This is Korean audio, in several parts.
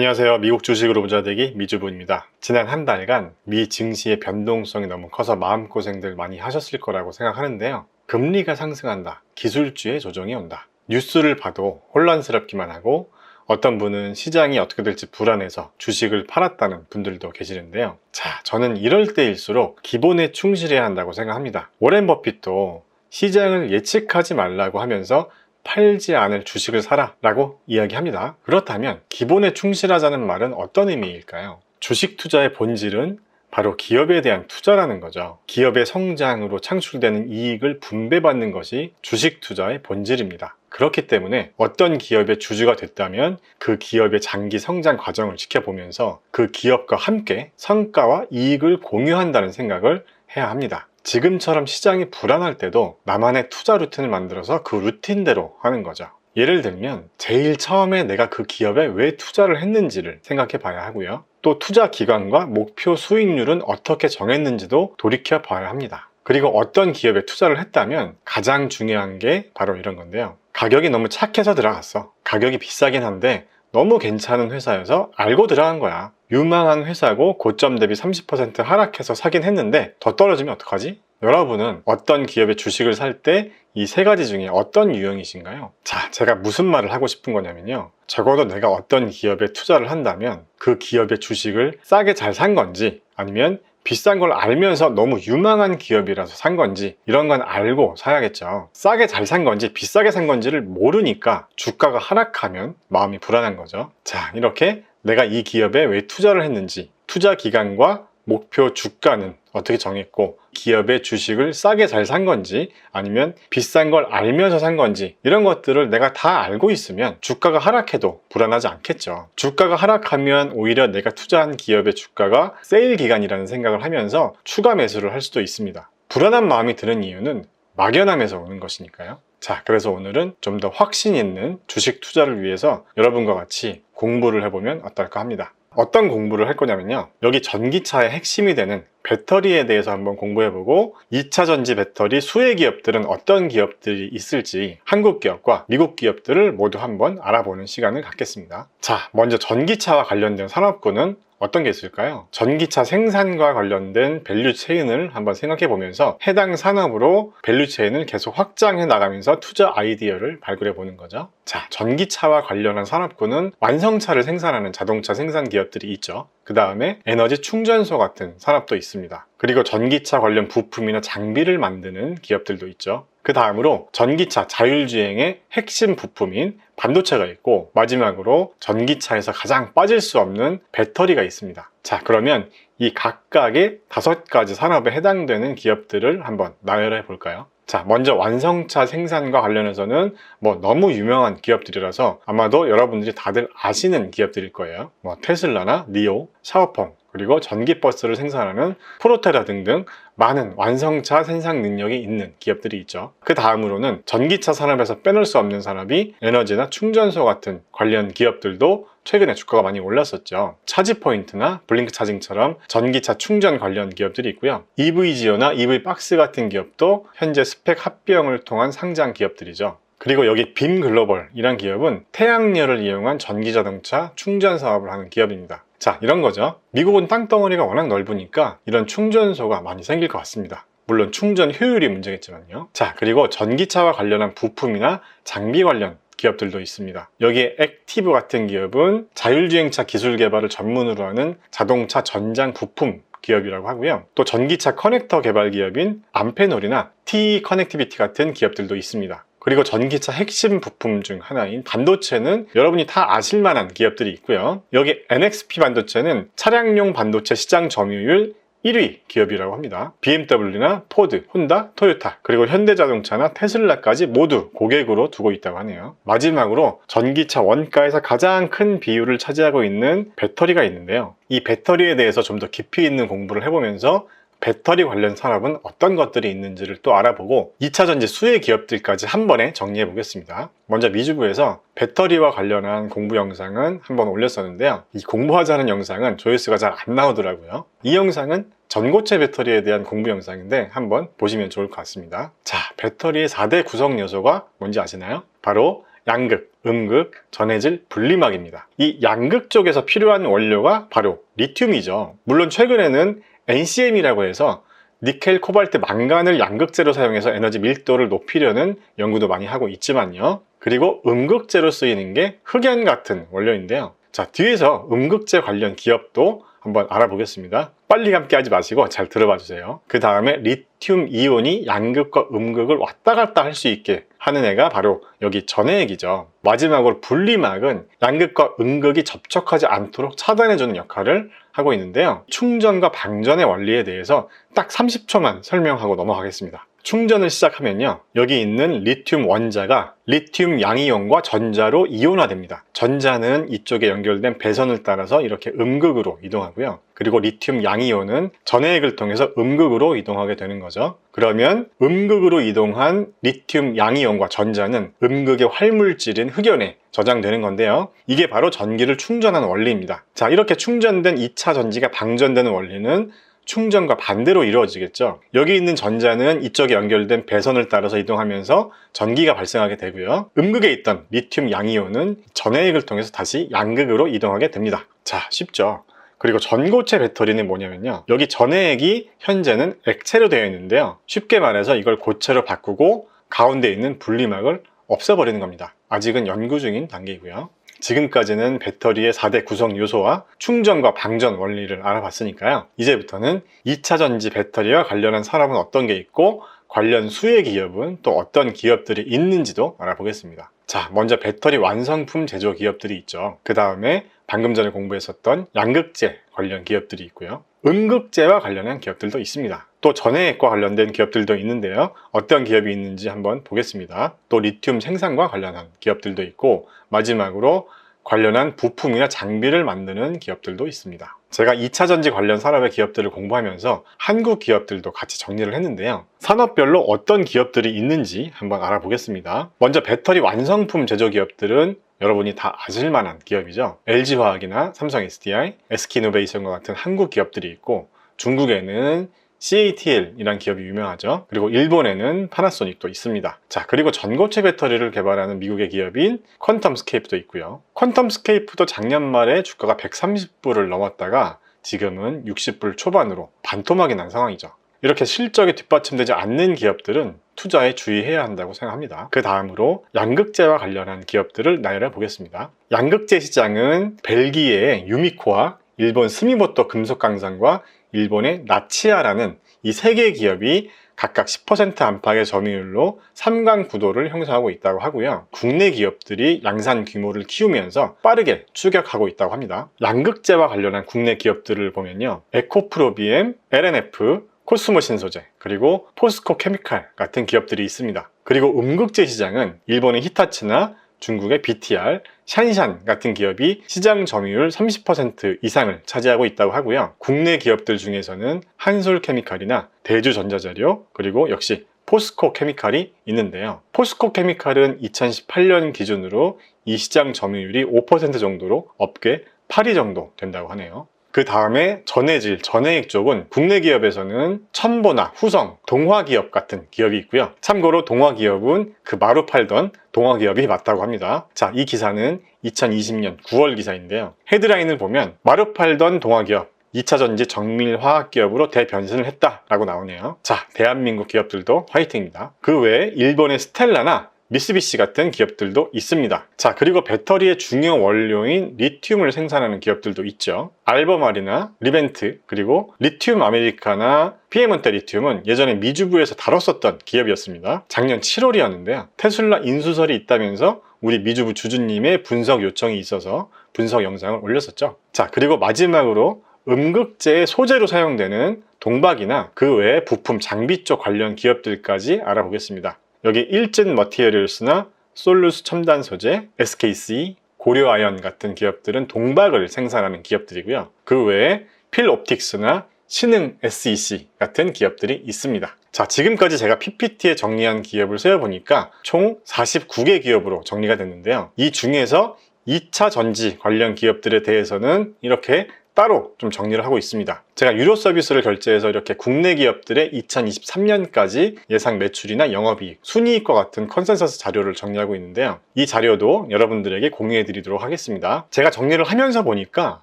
안녕하세요. 미국 주식으로 부자 되기 미주부입니다. 지난 한 달간 미 증시의 변동성이 너무 커서 마음고생들 많이 하셨을 거라고 생각하는데요. 금리가 상승한다. 기술주의 조정이 온다. 뉴스를 봐도 혼란스럽기만 하고 어떤 분은 시장이 어떻게 될지 불안해서 주식을 팔았다는 분들도 계시는데요. 자, 저는 이럴 때일수록 기본에 충실해야 한다고 생각합니다. 워렌 버핏도 시장을 예측하지 말라고 하면서 팔지 않을 주식을 사라 라고 이야기합니다. 그렇다면 기본에 충실하자는 말은 어떤 의미일까요? 주식 투자의 본질은 바로 기업에 대한 투자라는 거죠. 기업의 성장으로 창출되는 이익을 분배받는 것이 주식 투자의 본질입니다. 그렇기 때문에 어떤 기업의 주주가 됐다면 그 기업의 장기 성장 과정을 지켜보면서 그 기업과 함께 성과와 이익을 공유한다는 생각을 해야 합니다. 지금처럼 시장이 불안할 때도 나만의 투자 루틴을 만들어서 그 루틴대로 하는 거죠. 예를 들면 제일 처음에 내가 그 기업에 왜 투자를 했는지를 생각해 봐야 하고요. 또 투자 기간과 목표 수익률은 어떻게 정했는지도 돌이켜 봐야 합니다. 그리고 어떤 기업에 투자를 했다면 가장 중요한 게 바로 이런 건데요. 가격이 너무 착해서 들어갔어. 가격이 비싸긴 한데 너무 괜찮은 회사여서 알고 들어간 거야. 유망한 회사고 고점 대비 30% 하락해서 사긴 했는데 더 떨어지면 어떡하지? 여러분은 어떤 기업의 주식을 살 때 이 세 가지 중에 어떤 유형이신가요? 자, 제가 무슨 말을 하고 싶은 거냐면요. 적어도 내가 어떤 기업에 투자를 한다면 그 기업의 주식을 싸게 잘 산 건지 아니면 비싼 걸 알면서 너무 유망한 기업이라서 산 건지 이런 건 알고 사야겠죠. 싸게 잘 산 건지 비싸게 산 건지를 모르니까 주가가 하락하면 마음이 불안한 거죠. 자, 이렇게 내가 이 기업에 왜 투자를 했는지, 투자 기간과 목표 주가는 어떻게 정했고 기업의 주식을 싸게 잘 산 건지 아니면 비싼 걸 알면서 산 건지 이런 것들을 내가 다 알고 있으면 주가가 하락해도 불안하지 않겠죠. 주가가 하락하면 오히려 내가 투자한 기업의 주가가 세일 기간이라는 생각을 하면서 추가 매수를 할 수도 있습니다. 불안한 마음이 드는 이유는 막연함에서 오는 것이니까요. 자, 그래서 오늘은 좀 더 확신 있는 주식 투자를 위해서 여러분과 같이 공부를 해보면 어떨까 합니다. 어떤 공부를 할 거냐면요. 여기 전기차의 핵심이 되는 배터리에 대해서 한번 공부해보고 2차 전지 배터리 수혜 기업들은 어떤 기업들이 있을지 한국 기업과 미국 기업들을 모두 한번 알아보는 시간을 갖겠습니다. 자, 먼저 전기차와 관련된 산업군은 어떤 게 있을까요? 전기차 생산과 관련된 밸류 체인을 한번 생각해 보면서 해당 산업으로 밸류 체인을 계속 확장해 나가면서 투자 아이디어를 발굴해 보는 거죠. 자, 전기차와 관련한 산업군은 완성차를 생산하는 자동차 생산 기업들이 있죠. 그 다음에 에너지 충전소 같은 산업도 있습니다. 그리고 전기차 관련 부품이나 장비를 만드는 기업들도 있죠. 그 다음으로 전기차 자율주행의 핵심 부품인 반도체가 있고 마지막으로 전기차에서 가장 빠질 수 없는 배터리가 있습니다. 자, 그러면 이 각각의 5가지 산업에 해당되는 기업들을 한번 나열해 볼까요? 자, 먼저 완성차 생산과 관련해서는 너무 유명한 기업들이라서 아마도 여러분들이 다들 아시는 기업들일 거예요. 테슬라나 니오, 샤오펑, 그리고 전기버스를 생산하는 프로테라 등등 많은 완성차 생산 능력이 있는 기업들이 있죠. 그 다음으로는 전기차 산업에서 빼놓을 수 없는 산업이 에너지나 충전소 같은 관련 기업들도 최근에 주가가 많이 올랐었죠. 차지포인트나 블링크 차징처럼 전기차 충전 관련 기업들이 있고요. EV지오나 EV박스 같은 기업도 현재 스펙 합병을 통한 상장 기업들이죠. 그리고 여기 빔글로벌이란 기업은 태양열을 이용한 전기자동차 충전 사업을 하는 기업입니다. 자, 이런 거죠. 미국은 땅덩어리가 워낙 넓으니까 이런 충전소가 많이 생길 것 같습니다. 물론 충전 효율이 문제겠지만요. 자, 그리고 전기차와 관련한 부품이나 장비 관련 기업들도 있습니다. 여기에 액티브 같은 기업은 자율주행차 기술 개발을 전문으로 하는 자동차 전장 부품 기업이라고 하고요. 또 전기차 커넥터 개발 기업인 암페놀이나 TE 커넥티비티 같은 기업들도 있습니다. 그리고 전기차 핵심 부품 중 하나인 반도체는 여러분이 다 아실 만한 기업들이 있고요. 여기 NXP 반도체는 차량용 반도체 시장 점유율 1위 기업이라고 합니다. BMW나 포드, 혼다, 토요타, 그리고 현대자동차나 테슬라까지 모두 고객으로 두고 있다고 하네요. 마지막으로 전기차 원가에서 가장 큰 비율을 차지하고 있는 배터리가 있는데요. 이 배터리에 대해서 좀 더 깊이 있는 공부를 해보면서 배터리 관련 산업은 어떤 것들이 있는지를 또 알아보고 2차 전지 수혜 기업들까지 한 번에 정리해 보겠습니다. 먼저 미주부에서 배터리와 관련한 공부 영상은 한번 올렸었는데요. 이 공부하자는 영상은 조회수가 잘 안 나오더라고요. 이 영상은 전고체 배터리에 대한 공부 영상인데 한번 보시면 좋을 것 같습니다. 자, 배터리의 4대 구성 요소가 뭔지 아시나요? 바로 양극, 음극, 전해질, 분리막입니다. 이 양극 쪽에서 필요한 원료가 바로 리튬이죠. 물론 최근에는 NCM이라고 해서 니켈, 코발트, 망간을 양극재로 사용해서 에너지 밀도를 높이려는 연구도 많이 하고 있지만요. 그리고 음극재로 쓰이는 게 흑연 같은 원료인데요. 자, 뒤에서 음극재 관련 기업도 한번 알아보겠습니다. 빨리 감기 하지 마시고 잘 들어봐 주세요. 그 다음에 리튬 이온이 양극과 음극을 왔다 갔다 할 수 있게 하는 애가 바로 여기 전해액이죠. 마지막으로 분리막은 양극과 음극이 접촉하지 않도록 차단해주는 역할을 하고 있는데요. 충전과 방전의 원리에 대해서 딱 30초만 설명하고 넘어가겠습니다. 충전을 시작하면요, 여기 있는 리튬 원자가 리튬 양이온과 전자로 이온화됩니다. 전자는 이쪽에 연결된 배선을 따라서 이렇게 음극으로 이동하고요. 그리고 리튬 양이온은 전해액을 통해서 음극으로 이동하게 되는 거죠. 그러면 음극으로 이동한 리튬 양이온과 전자는 음극의 활물질인 흑연에 저장되는 건데요. 이게 바로 전기를 충전하는 원리입니다. 자, 이렇게 충전된 2차 전지가 방전되는 원리는 충전과 반대로 이루어지겠죠. 여기 있는 전자는 이쪽에 연결된 배선을 따라서 이동하면서 전기가 발생하게 되고요. 음극에 있던 리튬 양이온은 전해액을 통해서 다시 양극으로 이동하게 됩니다. 자, 쉽죠? 그리고 전고체 배터리는 뭐냐면요, 여기 전해액이 현재는 액체로 되어 있는데요, 쉽게 말해서 이걸 고체로 바꾸고 가운데 있는 분리막을 없애버리는 겁니다. 아직은 연구 중인 단계이고요. 지금까지는 배터리의 4대 구성 요소와 충전과 방전 원리를 알아봤으니까요, 이제부터는 2차 전지 배터리와 관련한 산업은 어떤 게 있고 관련 수혜 기업은 또 어떤 기업들이 있는지도 알아보겠습니다. 자, 먼저 배터리 완성품 제조 기업들이 있죠. 그 다음에 방금 전에 공부했었던 양극재 관련 기업들이 있고요. 음극재와 관련한 기업들도 있습니다. 또 전해액과 관련된 기업들도 있는데요. 어떤 기업이 있는지 한번 보겠습니다. 또 리튬 생산과 관련한 기업들도 있고, 마지막으로 관련한 부품이나 장비를 만드는 기업들도 있습니다. 제가 2차 전지 관련 산업의 기업들을 공부하면서 한국 기업들도 같이 정리를 했는데요. 산업별로 어떤 기업들이 있는지 한번 알아보겠습니다. 먼저 배터리 완성품 제조 기업들은 여러분이 다 아실 만한 기업이죠. LG화학이나 삼성 SDI, SK이노베이션과 같은 한국 기업들이 있고, 중국에는 CATL이라는 기업이 유명하죠. 그리고 일본에는 파나소닉도 있습니다. 자, 그리고 전고체 배터리를 개발하는 미국의 기업인 퀀텀스케이프도 있고요. 퀀텀스케이프도 작년 말에 주가가 130불을 넘었다가 지금은 60불 초반으로 반토막이 난 상황이죠. 이렇게 실적이 뒷받침되지 않는 기업들은 투자에 주의해야 한다고 생각합니다. 그 다음으로 양극재와 관련한 기업들을 나열해 보겠습니다. 양극재 시장은 벨기에의 유미코와 일본 스미모토 금속강산과 일본의 나치야라는 이 세 개의 기업이 각각 10% 안팎의 점유율로 3강 구도를 형성하고 있다고 하고요. 국내 기업들이 양산 규모를 키우면서 빠르게 추격하고 있다고 합니다. 양극재와 관련한 국내 기업들을 보면요, 에코프로비엠, LNF, 코스모 신소재, 그리고 포스코 케미칼 같은 기업들이 있습니다. 그리고 음극재 시장은 일본의 히타치나 중국의 BTR, 샨샨 같은 기업이 시장 점유율 30% 이상을 차지하고 있다고 하고요. 국내 기업들 중에서는 한솔케미칼이나 대주전자재료, 그리고 역시 포스코 케미칼이 있는데요. 포스코 케미칼은 2018년 기준으로 이 시장 점유율이 5% 정도로 업계 8위 정도 된다고 하네요. 그 다음에 전해질, 전해액 쪽은 국내 기업에서는 첨보나 후성, 동화기업 같은 기업이 있고요. 참고로 동화기업은 그 마루 팔던 동화기업이 맞다고 합니다. 자, 이 기사는 2020년 9월 기사인데요. 헤드라인을 보면 마루 팔던 동화기업, 2차 전지 정밀화학기업으로 대변신을 했다라고 나오네요. 자, 대한민국 기업들도 화이팅입니다. 그 외에 일본의 스텔라나 미쓰비시 같은 기업들도 있습니다. 자, 그리고 배터리의 중요 원료인 리튬을 생산하는 기업들도 있죠. 알버말이나 리벤트, 그리고 리튬 아메리카나 피에몬테 리튬은 예전에 미주부에서 다뤘었던 기업이었습니다. 작년 7월이었는데요. 테슬라 인수설이 있다면서 우리 미주부 주주님의 분석 요청이 있어서 분석 영상을 올렸었죠. 자, 그리고 마지막으로 음극재의 소재로 사용되는 동박이나 그 외의 부품 장비 쪽 관련 기업들까지 알아보겠습니다. 여기 일진 머티리얼스나 솔루스 첨단 소재, SKC, 고려아연 같은 기업들은 동박을 생산하는 기업들이고요. 그 외에 필옵틱스나 신흥 SEC 같은 기업들이 있습니다. 자, 지금까지 제가 PPT에 정리한 기업을 세어보니까 총 49개 기업으로 정리가 됐는데요. 이 중에서 2차 전지 관련 기업들에 대해서는 이렇게 따로 좀 정리를 하고 있습니다. 제가 유료 서비스를 결제해서 이렇게 국내 기업들의 2023년까지 예상 매출이나 영업이익, 순이익과 같은 컨센서스 자료를 정리하고 있는데요. 이 자료도 여러분들에게 공유해 드리도록 하겠습니다. 제가 정리를 하면서 보니까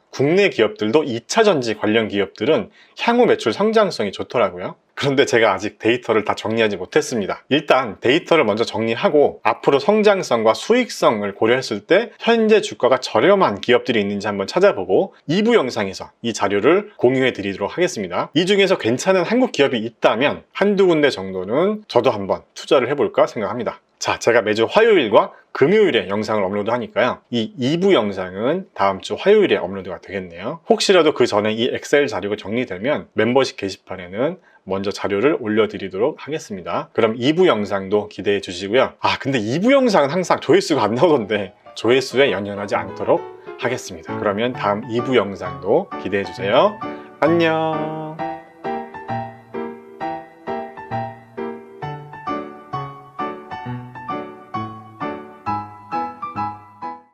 국내 기업들도 2차전지 관련 기업들은 향후 매출 성장성이 좋더라고요. 그런데 제가 아직 데이터를 다 정리하지 못했습니다. 일단 데이터를 먼저 정리하고 앞으로 성장성과 수익성을 고려했을 때 현재 주가가 저렴한 기업들이 있는지 한번 찾아보고 2부 영상에서 이 자료를 공유해 드리도록 하겠습니다. 이 중에서 괜찮은 한국 기업이 있다면 한두 군데 정도는 저도 한번 투자를 해볼까 생각합니다. 자, 제가 매주 화요일과 금요일에 영상을 업로드 하니까요. 이 2부 영상은 다음 주 화요일에 업로드가 되겠네요. 혹시라도 그 전에 이 엑셀 자료가 정리되면 멤버십 게시판에는 먼저 자료를 올려드리도록 하겠습니다. 그럼 2부 영상도 기대해 주시고요. 근데 2부 영상은 항상 조회수가 안 나오던데 조회수에 연연하지 않도록 하겠습니다. 그러면 다음 2부 영상도 기대해 주세요. 안녕.